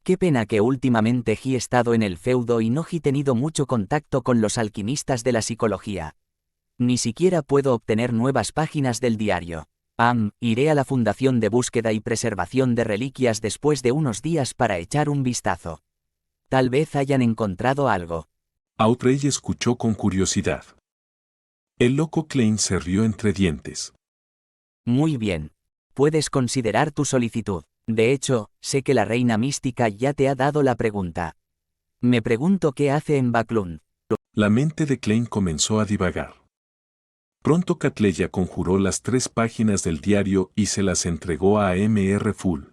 Qué pena que últimamente he estado en el feudo y no he tenido mucho contacto con los alquimistas de la psicología. Ni siquiera puedo obtener nuevas páginas del diario. Iré a la Fundación de Búsqueda y Preservación de Reliquias después de unos días para echar un vistazo. Tal vez hayan encontrado algo.
Outrey escuchó con curiosidad. El loco Klein se rió entre dientes.
Muy bien. Puedes considerar tu solicitud. De hecho, sé que la reina mística ya te ha dado la pregunta. Me pregunto qué hace en Baclund.
La mente de Klein comenzó a divagar. Pronto Catleya conjuró las 3 páginas del diario y se las entregó a Mr. Full.